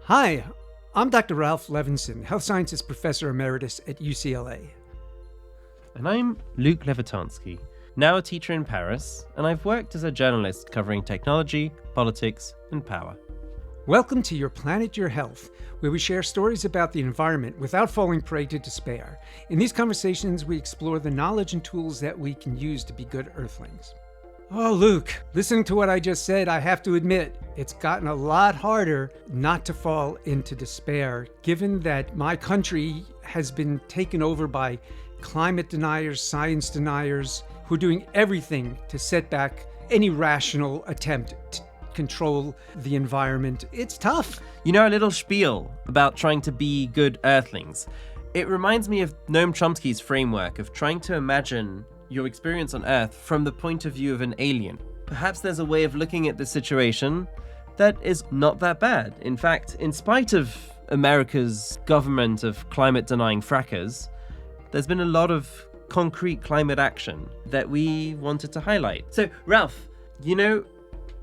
Hi, I'm Dr. Ralph Levinson, Health Sciences Professor Emeritus at UCLA. And I'm Luke Levitansky, now a teacher in Paris, and I've worked as a journalist covering technology, politics, and power. Welcome to Your Planet, Your Health, where we share stories about the environment without falling prey to despair. In these conversations, we explore the knowledge and tools that we can use to be good Earthlings. Oh, Luke, listening to what I just said, I have to admit, it's gotten a lot harder not to fall into despair, given that my country has been taken over by climate deniers, science deniers, who are doing everything to set back any rational attempt to control the environment. It's tough. You know, a little spiel about trying to be good Earthlings. It reminds me of Noam Chomsky's framework of trying to imagine your experience on Earth from the point of view of an alien. Perhaps there's a way of looking at the situation that is not that bad. In fact, in spite of America's government of climate-denying frackers, there's been a lot of concrete climate action that we wanted to highlight. So, Ralph, you know,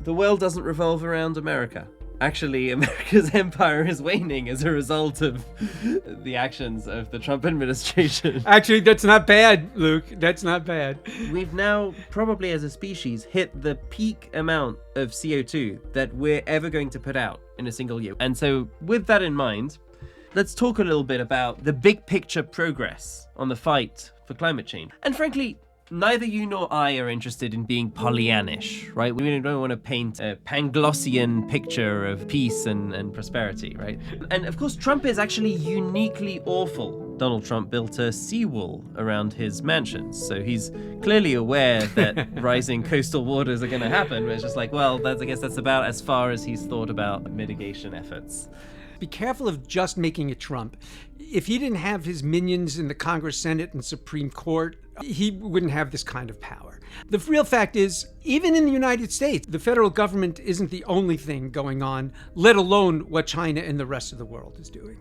the world doesn't revolve around America. Actually, America's empire is waning as a result of the actions of the Trump administration. Actually, that's not bad, Luke. That's not bad. We've now, probably as a species, hit the peak amount of CO2 that we're ever going to put out in a single year. And so, with that in mind, let's talk a little bit about the big picture progress on the fight for climate change. And frankly, neither you nor I are interested in being Pollyannish, right? We don't want to paint a Panglossian picture of peace and prosperity, right? And of course, Trump is actually uniquely awful. Donald Trump built a seawall around his mansions, so he's clearly aware that rising coastal waters are going to happen. But it's just like, well, I guess that's about as far as he's thought about mitigation efforts. Be careful of just making it Trump. If he didn't have his minions in the Congress, Senate, and Supreme Court, he wouldn't have this kind of power. The real fact is, even in the United States, the federal government isn't the only thing going on, let alone what China and the rest of the world is doing.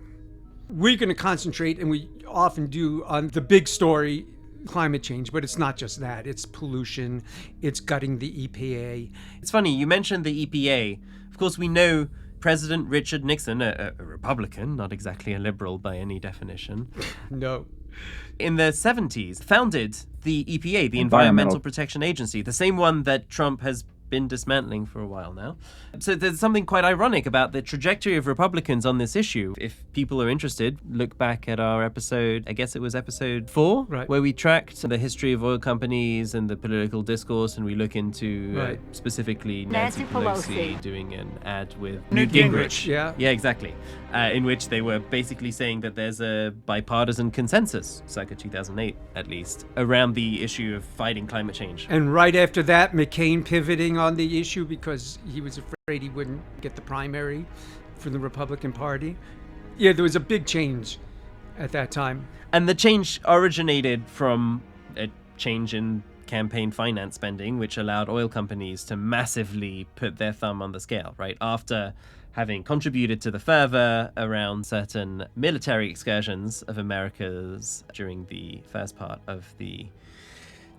We're going to concentrate, and we often do, on the big story, climate change, but it's not just that. It's pollution, it's gutting the EPA. It's funny, you mentioned the EPA. Of course, we know President Richard Nixon, a Republican, not exactly a liberal by any definition. No. In the 70s, founded the EPA, the Environmental Protection Agency, the same one that Trump has been dismantling for a while now. So there's something quite ironic about the trajectory of Republicans on this issue. If people are interested, look back at our episode, I guess it was episode 4, right, where we tracked the history of oil companies and the political discourse, and we look into specifically Nancy Pelosi doing an ad with Newt Gingrich. Yeah, exactly. In which they were basically saying that there's a bipartisan consensus, circa 2008 at least, around the issue of fighting climate change. And right after that, McCain pivoting on the issue because he was afraid he wouldn't get the primary for the Republican Party. Yeah, there was a big change at that time. And the change originated from a change in campaign finance spending, which allowed oil companies to massively put their thumb on the scale, right? After having contributed to the fervor around certain military excursions of America's during the first part of the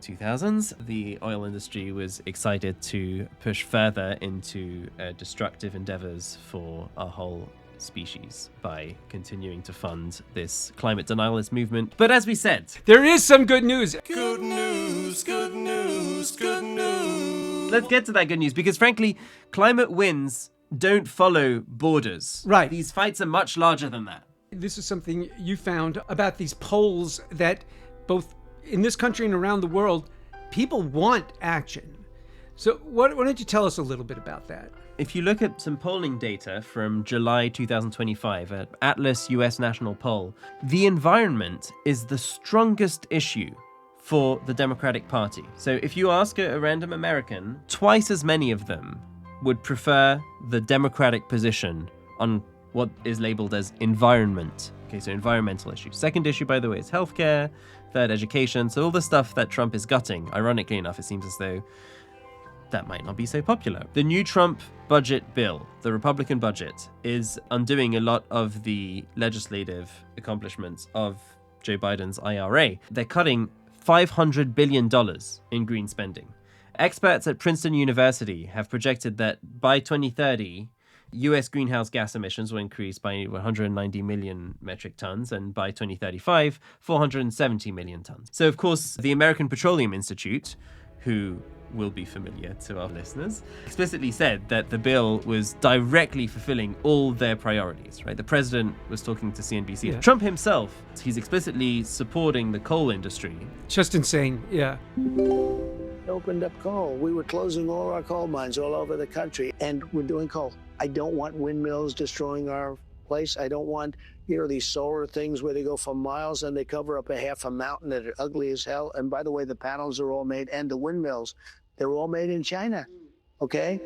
2000s, the oil industry was excited to push further into destructive endeavors for our whole species by continuing to fund this climate denialist movement. But as we said, there is some good news. Good news, good news, good news. Let's get to that good news, because frankly, climate wins don't follow borders. Right. These fights are much larger than that. This is something you found about these polls that both in this country and around the world, people want action. So why don't you tell us a little bit about that? If you look at some polling data from July 2025 at Atlas US National Poll, the environment is the strongest issue for the Democratic Party. So if you ask a random American, twice as many of them would prefer the Democratic position on what is labeled as environment. Okay, so environmental issues. Second issue, by the way, is healthcare. Third, education. So all the stuff that Trump is gutting. Ironically enough, it seems as though that might not be so popular. The new Trump budget bill, the Republican budget, is undoing a lot of the legislative accomplishments of Joe Biden's IRA. They're cutting $500 billion in green spending. Experts at Princeton University have projected that by 2030, US greenhouse gas emissions will increase by 190 million metric tons, and by 2035, 470 million tons. So, of course, the American Petroleum Institute, who will be familiar to our listeners, explicitly said that the bill was directly fulfilling all their priorities, right? The president was talking to CNBC. Yeah. Trump himself, he's explicitly supporting the coal industry. Just insane, yeah. Opened up coal. We were closing all our coal mines all over the country, and we're doing coal. I don't want windmills destroying our place. I don't want, these solar things where they go for miles and they cover up a half a mountain that are ugly as hell. And by the way, the panels are all made, and the windmills, they're all made in China. Okay?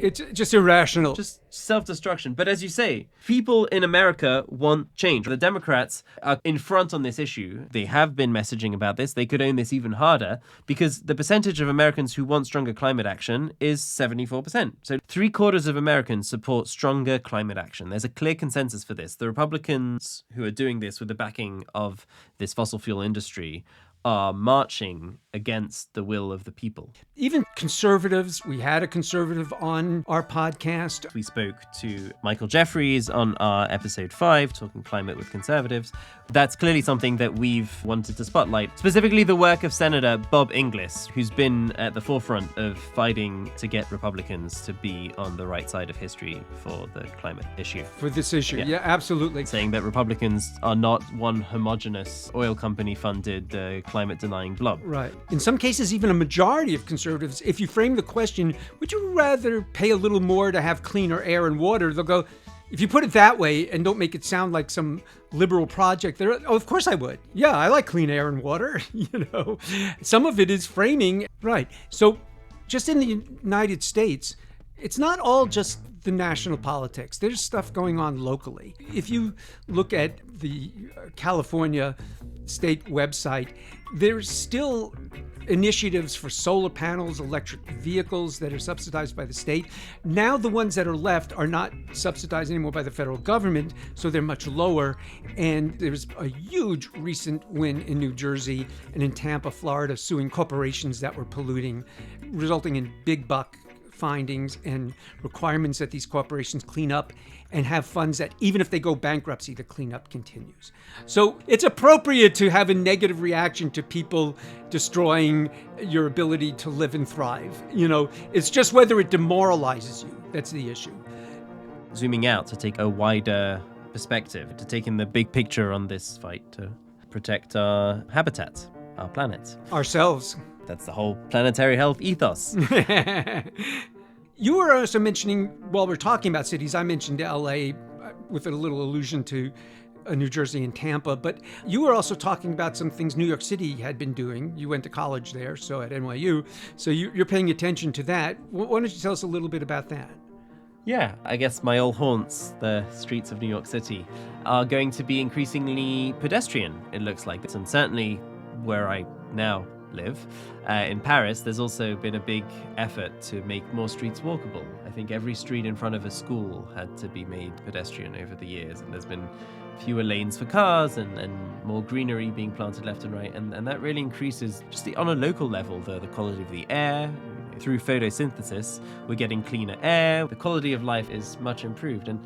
It's just irrational. Just self-destruction. But as you say, people in America want change. The Democrats are in front on this issue. They have been messaging about this. They could own this even harder because the percentage of Americans who want stronger climate action is 74%. So 3/4 of Americans support stronger climate action. There's a clear consensus for this. The Republicans who are doing this with the backing of this fossil fuel industry are marching against the will of the people. Even conservatives, we had a conservative on our podcast. We spoke to Michael Jeffries on our episode 5, Talking Climate with Conservatives. That's clearly something that we've wanted to spotlight, specifically the work of Senator Bob Inglis, who's been at the forefront of fighting to get Republicans to be on the right side of history for the climate issue. For this issue, yeah absolutely. Saying that Republicans are not one homogenous oil company funded climate denying blob. Right. In some cases, even a majority of conservatives, if you frame the question, would you rather pay a little more to have cleaner air and water? They'll go, if you put it that way and don't make it sound like some liberal project, of course I would. Yeah, I like clean air and water. Some of it is framing. Right. So just in the United States, it's not all just the national politics. There's stuff going on locally. If you look at the California state website, there's still initiatives for solar panels, electric vehicles that are subsidized by the state. Now the ones that are left are not subsidized anymore by the federal government, so they're much lower. And there's a huge recent win in New Jersey and in Tampa, Florida, suing corporations that were polluting, resulting in big buck findings and requirements that these corporations clean up and have funds that even if they go bankruptcy, the cleanup continues. So it's appropriate to have a negative reaction to people destroying your ability to live and thrive. It's just whether it demoralizes you. That's the issue. Zooming out to take a wider perspective, to take in the big picture on this fight to protect our habitat, our planet. Ourselves. That's the whole planetary health ethos. You were also mentioning, while we're talking about cities, I mentioned LA with a little allusion to New Jersey and Tampa, but you were also talking about some things New York City had been doing. You went to college there, so at NYU, so you're paying attention to that. Why don't you tell us a little bit about that? Yeah, I guess my old haunts, the streets of New York City, are going to be increasingly pedestrian, it looks like. And certainly where I now live, in Paris, there's also been a big effort to make more streets walkable. I think every street in front of a school had to be made pedestrian over the years, and there's been fewer lanes for cars and more greenery being planted left and right, and that really increases just on a local level the quality of the air. Through photosynthesis, we're getting cleaner air. The quality of life is much improved. And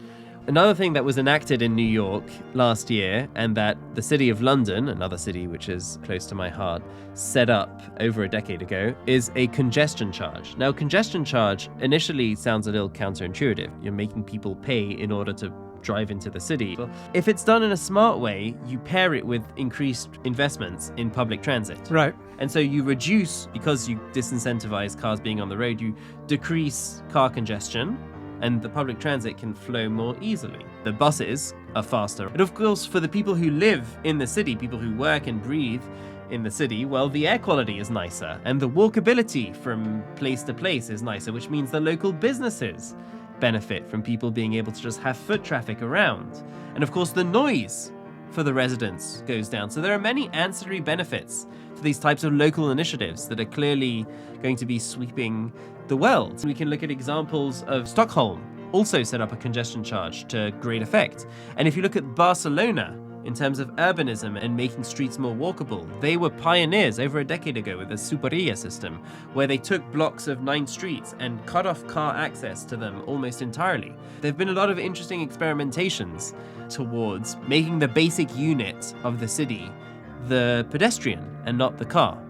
another thing that was enacted in New York last year, and that the City of London, another city which is close to my heart, set up over a decade ago, is a congestion charge. Now, congestion charge initially sounds a little counterintuitive. You're making people pay in order to drive into the city. Well, if it's done in a smart way, you pair it with increased investments in public transit. Right. And so you reduce, because you disincentivize cars being on the road, you decrease car congestion, and the public transit can flow more easily. The buses are faster. And of course, for the people who live in the city, people who work and breathe in the city, well, the air quality is nicer, and the walkability from place to place is nicer, which means the local businesses benefit from people being able to just have foot traffic around. And of course, the noise for the residents goes down. So there are many ancillary benefits to these types of local initiatives that are clearly going to be sweeping the world. We can look at examples of Stockholm also set up a congestion charge to great effect. And if you look at Barcelona, in terms of urbanism and making streets more walkable. They were pioneers over a decade ago with the Superia system, where they took blocks of 9 streets and cut off car access to them almost entirely. There have been a lot of interesting experimentations towards making the basic unit of the city the pedestrian and not the car.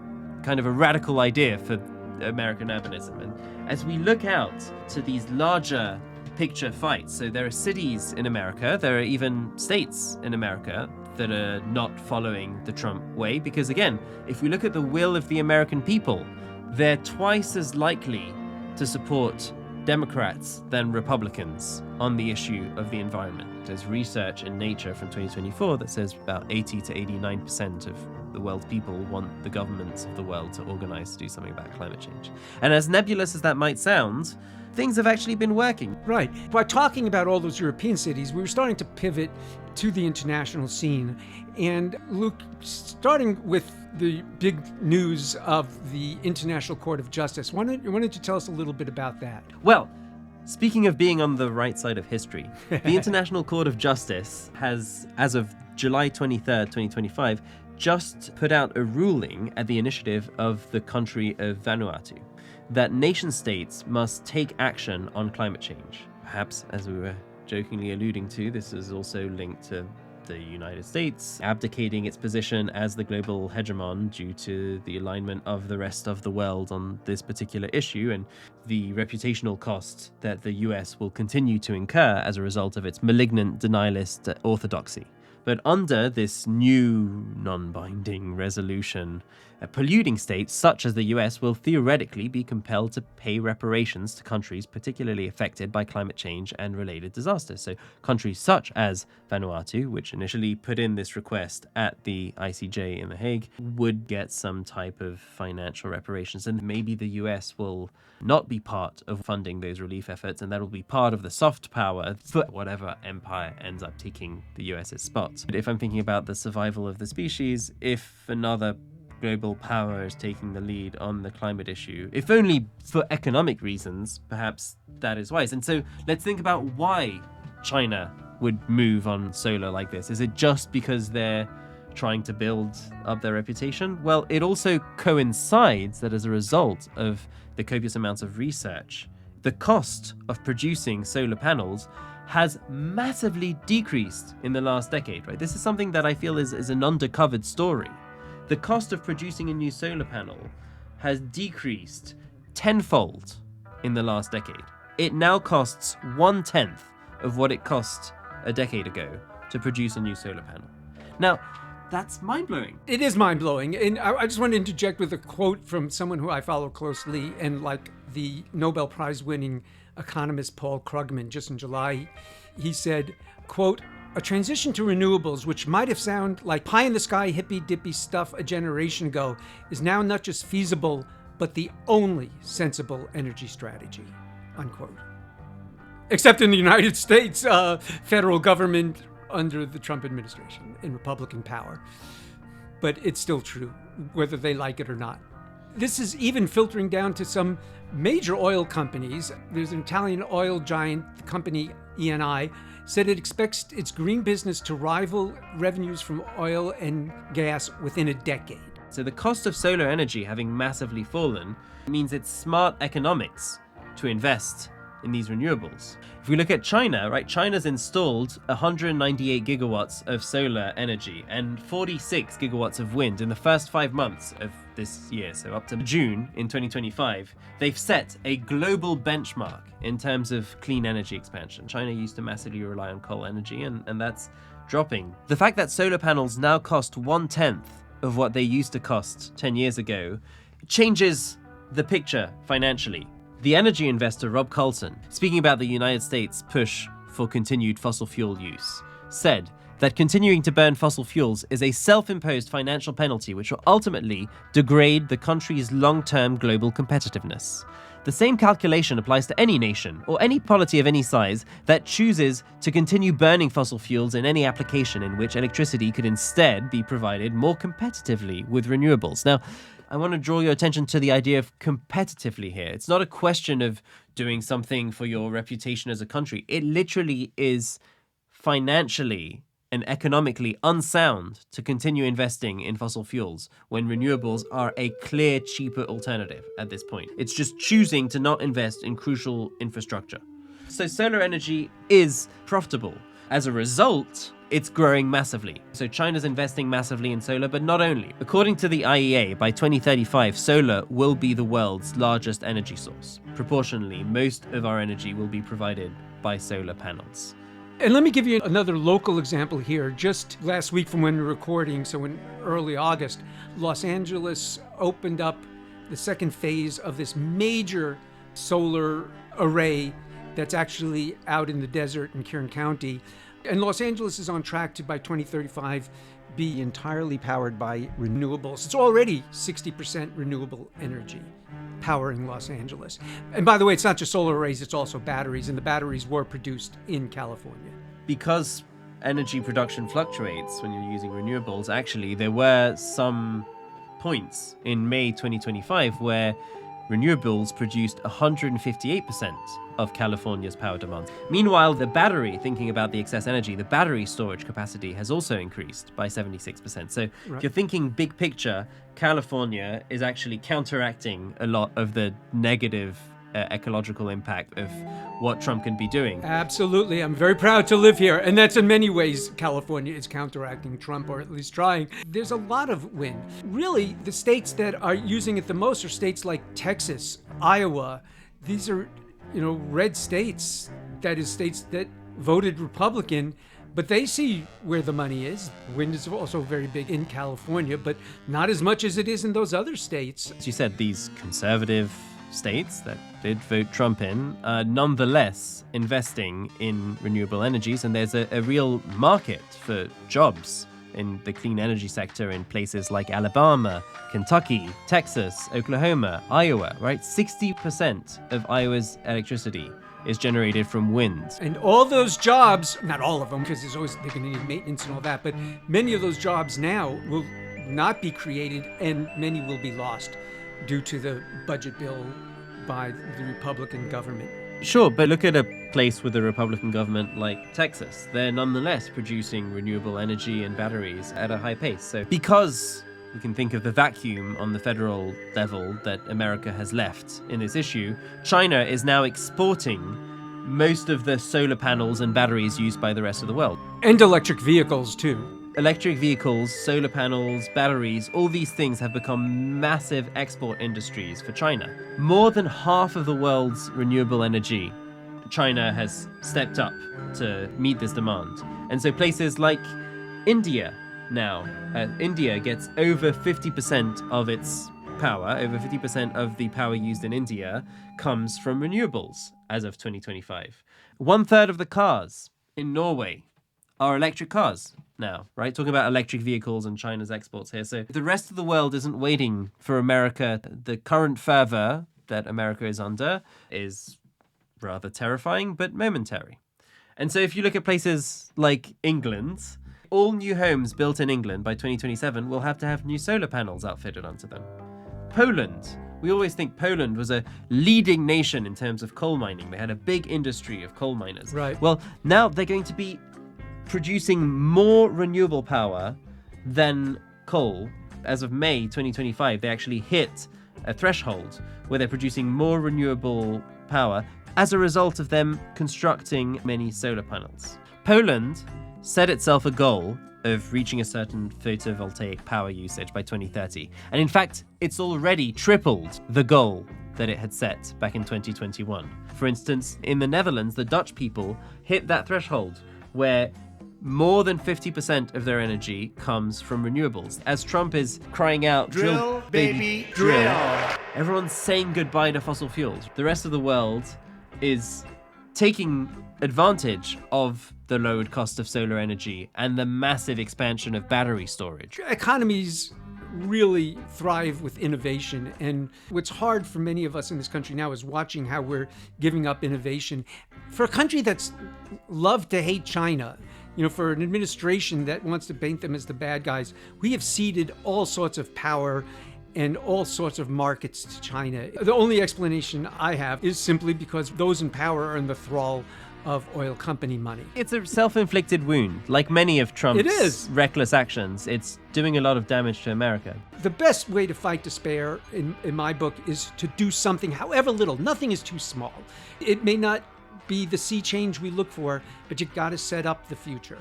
Kind of a radical idea for American urbanism. And as we look out to these larger picture fights, so there are cities in America, there are even states in America that are not following the Trump way, because again, if we look at the will of the American people, they're twice as likely to support Democrats than Republicans on the issue of the environment. There's research in Nature from 2024 that says about 80 to 89% of the world's people want the governments of the world to organize to do something about climate change. And as nebulous as that might sound, things have actually been working. Right. By talking about all those European cities, we were starting to pivot to the international scene. And Luke, starting with the big news of the International Court of Justice, why don't you tell us a little bit about that? Well, speaking of being on the right side of history, the International Court of Justice has, as of July 23rd, 2025, just put out a ruling at the initiative of the country of Vanuatu that nation states must take action on climate change. Perhaps, as we were jokingly alluding to, this is also linked to the United States abdicating its position as the global hegemon due to the alignment of the rest of the world on this particular issue and the reputational cost that the US will continue to incur as a result of its malignant denialist orthodoxy. But under this new non-binding resolution, polluting states such as the US will theoretically be compelled to pay reparations to countries particularly affected by climate change and related disasters. So countries such as Vanuatu, which initially put in this request at the ICJ in The Hague, would get some type of financial reparations. And maybe the US will not be part of funding those relief efforts, and that will be part of the soft power for whatever empire ends up taking the US's spot. But if I'm thinking about the survival of the species, if another global power is taking the lead on the climate issue, if only for economic reasons, perhaps that is wise. And so let's think about why China would move on solar like this. Is it just because they're trying to build up their reputation? Well, it also coincides that as a result of the copious amounts of research, the cost of producing solar panels has massively decreased in the last decade, right? This is something that I feel is an undercovered story. The cost of producing a new solar panel has decreased tenfold in the last decade. It now costs 1/10 of what it cost a decade ago to produce a new solar panel. Now, that's mind-blowing. It is mind-blowing. And I just want to interject with a quote from someone who I follow closely, and like the Nobel Prize-winning economist Paul Krugman just in July, he said, quote, "A transition to renewables, which might have sounded like pie-in-the-sky hippy-dippy stuff a generation ago, is now not just feasible, but the only sensible energy strategy," unquote. Except in the United States, federal government under the Trump administration in Republican power. But it's still true, whether they like it or not. This is even filtering down to some major oil companies. There's an Italian oil giant company, Eni, said it expects its green business to rival revenues from oil and gas within a decade. So the cost of solar energy having massively fallen means it's smart economics to invest in these renewables. If we look at China, right, China's installed 198 gigawatts of solar energy and 46 gigawatts of wind in the first 5 months of this year. So up to June in 2025, they've set a global benchmark in terms of clean energy expansion. China used to massively rely on coal energy, and that's dropping. The fact that solar panels now cost 1/10 of what they used to cost 10 years ago changes the picture financially. The energy investor Rob Colson, speaking about the United States' push for continued fossil fuel use, said that continuing to burn fossil fuels is a self-imposed financial penalty which will ultimately degrade the country's long-term global competitiveness. The same calculation applies to any nation or any polity of any size that chooses to continue burning fossil fuels in any application in which electricity could instead be provided more competitively with renewables. Now, I want to draw your attention to the idea of competitively here. It's not a question of doing something for your reputation as a country. It literally is financially and economically unsound to continue investing in fossil fuels when renewables are a clear, cheaper alternative at this point. It's just choosing to not invest in crucial infrastructure. So solar energy is profitable. As a result, it's growing massively. So China's investing massively in solar, but not only. According to the IEA, by 2035, solar will be the world's largest energy source. Proportionally, most of our energy will be provided by solar panels. And let me give you another local example here. Just last week from when we were recording, so in early August, Los Angeles opened up the second phase of this major solar array that's actually out in the desert in Kern County. And Los Angeles is on track to, by 2035, be entirely powered by renewables. It's already 60% renewable energy powering Los Angeles. And by the way, it's not just solar arrays, it's also batteries, and the batteries were produced in California. Because energy production fluctuates when you're using renewables, actually, there were some points in May 2025 where renewables produced 158% of California's power demand. Meanwhile, the battery, thinking about the excess energy, the battery storage capacity has also increased by 76%. So if you're thinking big picture, California is actually counteracting a lot of the negative ecological impact of what Trump can be doing. Absolutely. I'm very proud to live here. And that's in many ways California is counteracting Trump, or at least trying. There's a lot of wind. Really, the states that are using it the most are states like Texas, Iowa. These are, red states. That is, states that voted Republican, but they see where the money is. Wind is also very big in California, but not as much as it is in those other states. As you said, these conservative states that did vote Trump in are nonetheless investing in renewable energies, and there's a real market for jobs in the clean energy sector in places like Alabama, Kentucky, Texas, Oklahoma, Iowa, right? 60% of Iowa's electricity is generated from wind. And all those jobs, not all of them, because they're going to need maintenance and all that, but many of those jobs now will not be created, and many will be lost due to the budget bill by the Republican government. Sure, but look at a place with a Republican government like Texas. They're nonetheless producing renewable energy and batteries at a high pace. So because we can think of the vacuum on the federal level that America has left in this issue, China is now exporting most of the solar panels and batteries used by the rest of the world. And electric vehicles, too. Electric vehicles, solar panels, batteries, all these things have become massive export industries for China. More than half of the world's renewable energy, China has stepped up to meet this demand. And so places like India now, India gets over 50% of its power, over 50% of the power used in India comes from renewables as of 2025. 1/3 of the cars in Norway are electric cars now, right? Talking about electric vehicles and China's exports here. So the rest of the world isn't waiting for America. The current fervor that America is under is rather terrifying, but momentary. And so if you look at places like England, all new homes built in England by 2027 will have to have new solar panels outfitted onto them. Poland. We always think Poland was a leading nation in terms of coal mining. They had a big industry of coal miners. Right. Well, now they're going to be producing more renewable power than coal. As of May 2025, they actually hit a threshold where they're producing more renewable power as a result of them constructing many solar panels. Poland set itself a goal of reaching a certain photovoltaic power usage by 2030. And in fact, it's already tripled the goal that it had set back in 2021. For instance, in the Netherlands, the Dutch people hit that threshold where more than 50% of their energy comes from renewables. As Trump is crying out, drill, baby, drill, everyone's saying goodbye to fossil fuels. The rest of the world is taking advantage of the lowered cost of solar energy and the massive expansion of battery storage. Economies really thrive with innovation, and what's hard for many of us in this country now is watching how we're giving up innovation. For a country that's loved to hate China, for an administration that wants to paint them as the bad guys, we have ceded all sorts of power and all sorts of markets to China. The only explanation I have is simply because those in power are in the thrall of oil company money. It's a self-inflicted wound. Like many of Trump's reckless actions, it's doing a lot of damage to America. The best way to fight despair, in my book, is to do something, however little. Nothing is too small. It may not be the sea change we look for, but you got to set up the future.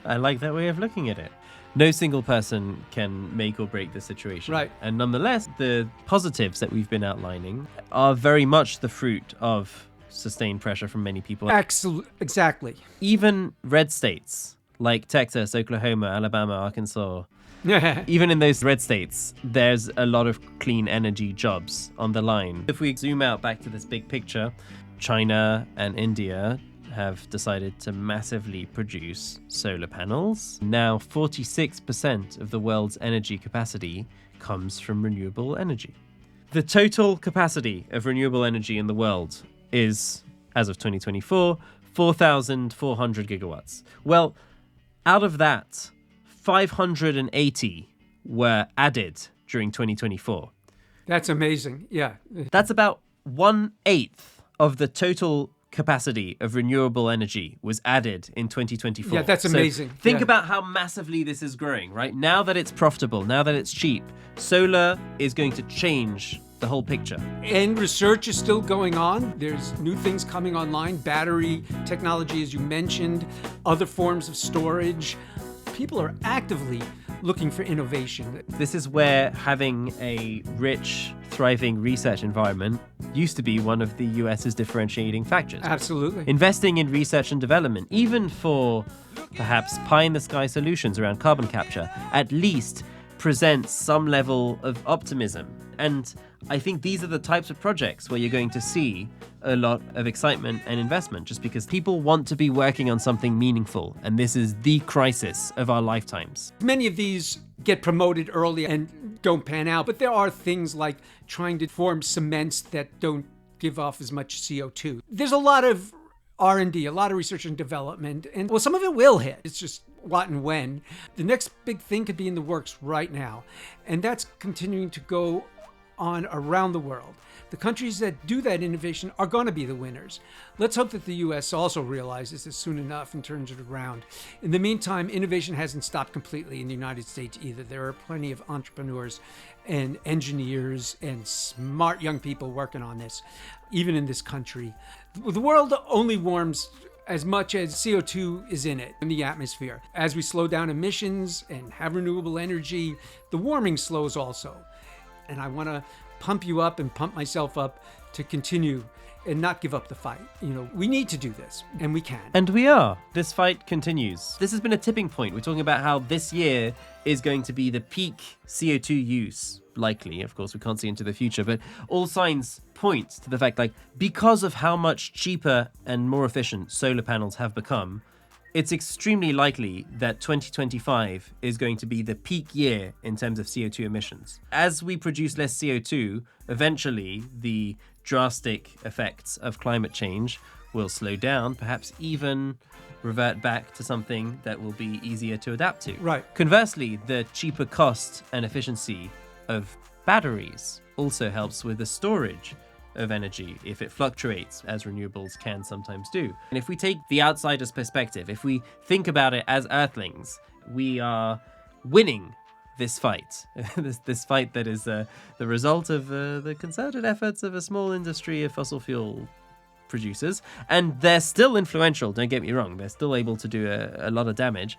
I like that way of looking at it. No single person can make or break the situation. Right. And nonetheless, the positives that we've been outlining are very much the fruit of sustained pressure from many people. Exactly. Even red states like Texas, Oklahoma, Alabama, Arkansas, even in those red states, there's a lot of clean energy jobs on the line. If we zoom out back to this big picture, China and India have decided to massively produce solar panels. Now 46% of the world's energy capacity comes from renewable energy. The total capacity of renewable energy in the world is, as of 2024, 4,400 gigawatts. Well, out of that, 580 were added during 2024. That's amazing, yeah. That's about 1/8 of the total capacity of renewable energy was added in 2024. Yeah, that's amazing. So think about how massively this is growing, right? Now that it's profitable, now that it's cheap, solar is going to change the whole picture. And research is still going on. There's new things coming online, battery technology, as you mentioned, other forms of storage. People are actively looking for innovation. This is where having a rich, thriving research environment used to be one of the US's differentiating factors. Absolutely. Investing in research and development, even for perhaps pie-in-the-sky solutions around carbon capture, at least presents some level of optimism. And I think these are the types of projects where you're going to see a lot of excitement and investment, just because people want to be working on something meaningful. And this is the crisis of our lifetimes. Many of these get promoted early and don't pan out, but there are things like trying to form cements that don't give off as much CO2. There's a lot of R&D, a lot of research and development, and well, some of it will hit. It's just what and when. The next big thing could be in the works right now, and that's continuing to go on around the world. The countries that do that innovation are going to be the winners. Let's hope that the US also realizes this soon enough and turns it around. In the meantime, innovation hasn't stopped completely in the United States either. There are plenty of entrepreneurs and engineers and smart young people working on this, even in this country. The world only warms as much as CO2 is in it, in the atmosphere. As we slow down emissions and have renewable energy, the warming slows also. And I want to pump you up and pump myself up to continue and not give up the fight. You know, we need to do this, and we can. And we are. This fight continues. This has been a tipping point. We're talking about how this year is going to be the peak CO2 use, likely. Of course, we can't see into the future, but all signs point to the fact, like, because of how much cheaper and more efficient solar panels have become, it's extremely likely that 2025 is going to be the peak year in terms of CO2 emissions. As we produce less CO2, eventually the drastic effects of climate change will slow down, perhaps even revert back to something that will be easier to adapt to. Right. Conversely, the cheaper cost and efficiency of batteries also helps with the storage of energy if it fluctuates, as renewables can sometimes do. And if we take the outsider's perspective, if we think about it as earthlings, we are winning this fight. this fight that is the result of the concerted efforts of a small industry of fossil fuel producers. And they're still influential, don't get me wrong. They're still able to do a lot of damage.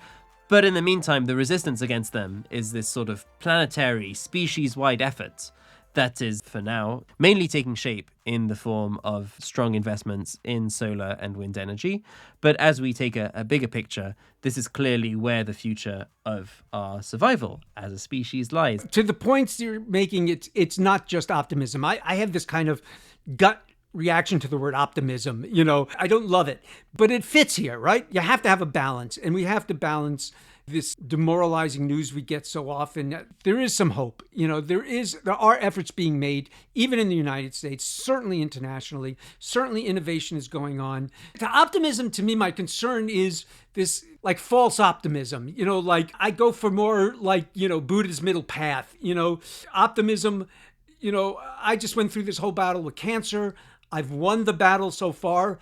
But in the meantime, the resistance against them is this sort of planetary, species-wide effort that is, for now, mainly taking shape in the form of strong investments in solar and wind energy. But as we take a bigger picture, this is clearly where the future of our survival as a species lies. To the points you're making, it's not just optimism. I have this kind of gut reaction to the word optimism. You know, I don't love it, but it fits here, right? You have to have a balance, and we have to balance this demoralizing news we get so often. There is some hope. You know, there are efforts being made, even in the United States, certainly internationally. Certainly innovation is going on. The optimism, to me, my concern is this like false optimism. You know, like I go for more like, you know, Buddha's middle path. You know, optimism, you know, I just went through this whole battle with cancer. I've won the battle so far.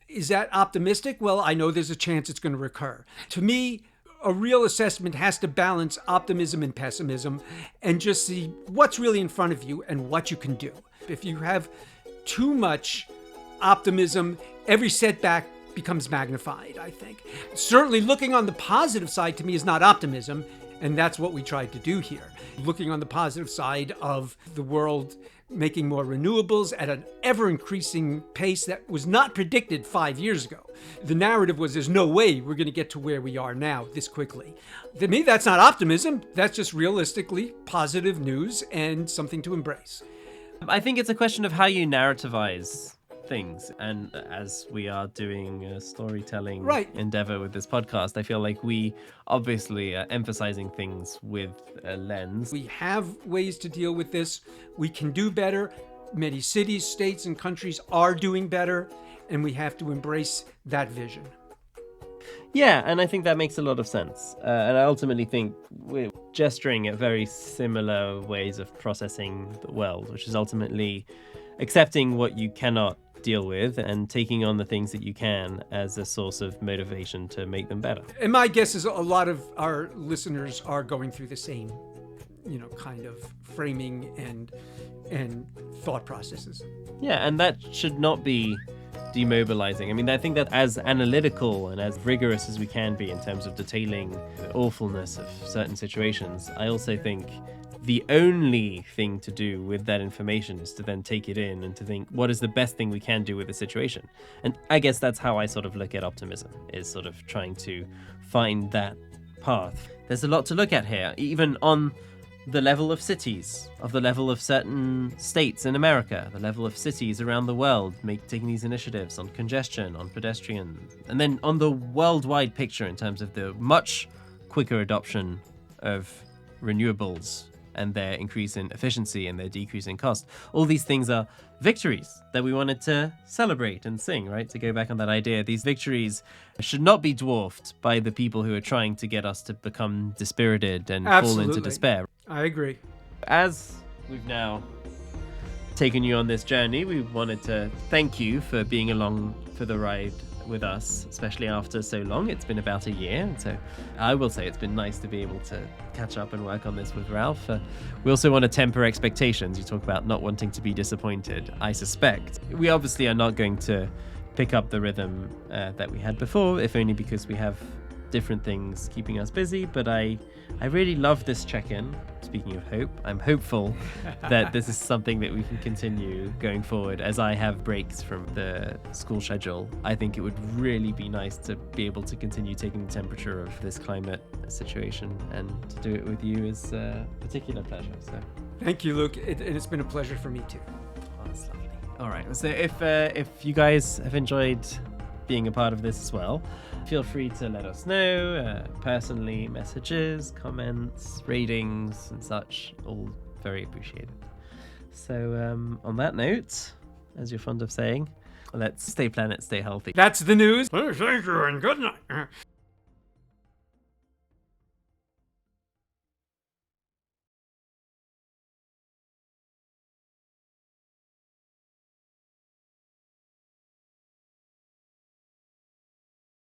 Is that optimistic? Well, I know there's a chance it's going to recur. To me, a real assessment has to balance optimism and pessimism and just see what's really in front of you and what you can do. If you have too much optimism, every setback becomes magnified, I think. Certainly looking on the positive side to me is not optimism, and that's what we tried to do here. Looking on the positive side of the world making more renewables at an ever-increasing pace that was not predicted 5 years ago. The narrative was there's no way we're going to get to where we are now this quickly. To me, that's not optimism. That's just realistically positive news and something to embrace. I think it's a question of how you narrativize things, and as we are doing a storytelling endeavor with this podcast, I feel like we obviously are emphasizing things with a lens. We have ways to deal with this. We can do better. Many cities, states, and countries are doing better, and we have to embrace that vision. Yeah, and I think that makes a lot of sense. And I ultimately think we're gesturing at very similar ways of processing the world, which is ultimately accepting what you cannot deal with and taking on the things that you can as a source of motivation to make them better. And my guess is a lot of our listeners are going through the same, kind of framing and thought processes. Yeah, and that should not be demobilizing. I mean, I think that as analytical and as rigorous as we can be in terms of detailing the awfulness of certain situations, I also think the only thing to do with that information is to then take it in and to think, what is the best thing we can do with the situation? And I guess that's how I sort of look at optimism, is sort of trying to find that path. There's a lot to look at here, even on the level of cities, of the level of certain states in America, the level of cities around the world, taking these initiatives on congestion, on pedestrians, and then on the worldwide picture in terms of the much quicker adoption of renewables and their increase in efficiency and their decrease in cost. All these things are victories that we wanted to celebrate and sing, right? To go back on that idea, these victories should not be dwarfed by the people who are trying to get us to become dispirited and fall into despair. I agree. As we've now taken you on this journey, we wanted to thank you for being along for the ride with us, especially after so long. It's been about a year, and so I will say it's been nice to be able to catch up and work on this with Ralph. We also want to temper expectations. You talk about not wanting to be disappointed. I suspect we obviously are not going to pick up the rhythm that we had before, if only because we have different things keeping us busy, but I really love this check-in. Speaking of hope, I'm hopeful that this is something that we can continue going forward as I have breaks from the school schedule. I think it would really be nice to be able to continue taking the temperature of this climate situation, and to do it with you is a particular pleasure. So thank you, Luke, and it's been a pleasure for me too. Oh, that's lovely. All right, so if you guys have enjoyed being a part of this as well, feel free to let us know personally, messages, comments, ratings and such, all very appreciated. So on that note, as you're fond of saying, let's stay planet, stay healthy. That's the news. Thank you and good night.